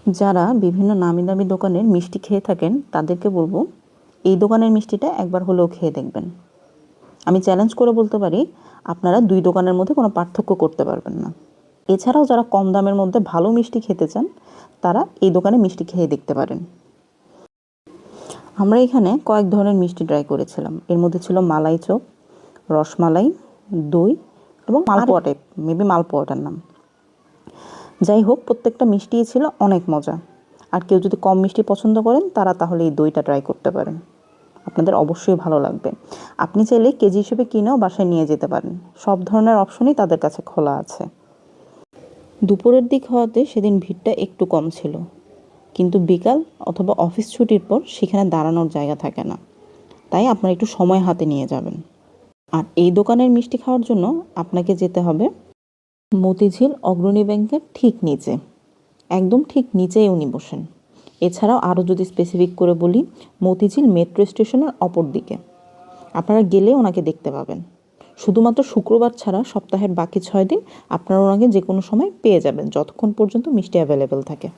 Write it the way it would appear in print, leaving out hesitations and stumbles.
যারা বিভিন্ন নামি দামি দোকানের মিষ্টি খেয়ে থাকেন তাদেরকে বলবো এই দোকানের মিষ্টিটা একবার হলেও খেয়ে দেখবেন। আমি চ্যালেঞ্জ করে বলতে পারি আপনারা দুই দোকানের মধ্যে কোনো পার্থক্য করতে পারবেন না। এছাড়াও যারা কম দামের মধ্যে ভালো মিষ্টি খেতে চান তারা এই দোকানে মিষ্টি খেয়ে দেখতে পারেন। আমরা এখানে কয়েক ধরনের মিষ্টি ট্রাই করেছিলাম। এর মধ্যে ছিল মালাই চপ, রসমালাই, দই এবং মালপোয়া টাইপ, মেবি মালপোয়াটার নাম। যাই হোক, প্রত্যেকটা মিষ্টিই ছিল অনেক মজা। আর কেউ যদি কম মিষ্টি পছন্দ করেন তারা তাহলে এই দইটা ট্রাই করতে পারেন, আপনাদের অবশ্যই ভালো লাগবে। আপনি চাইলে কেজি হিসেবে কিনেও বাসায় নিয়ে যেতে পারেন। সব ধরনের অপশনই তাদের কাছে খোলা আছে। দুপুরের দিক হওয়াতে সেদিন ভিড়টা একটু কম ছিল, কিন্তু বিকাল অথবা অফিস ছুটির পর সেখানে দাঁড়ানোর জায়গা থাকে না, তাই আপনারা একটু সময় হাতে নিয়ে যাবেন। আর এই দোকানের মিষ্টি খাওয়ার জন্য আপনাকে যেতে হবে মতিঝিল অগ্রণী ব্যাংকের ঠিক নিচে, একদম ঠিক নিচেই উনি বসেন। এছাড়াও আরও যদি স্পেসিফিক করে বলি, মতিঝিল মেট্রো স্টেশনের অপর দিকে। আপনারা গেলে ওনাকে দেখতে পাবেন। শুধুমাত্র শুক্রবার ছাড়া সপ্তাহের বাকি 6 দিন আপনারা ওনাকে যে কোনো সময় পেয়ে যাবেন, যতক্ষণ পর্যন্ত মিষ্টি অ্যাভেলেবেল থাকে।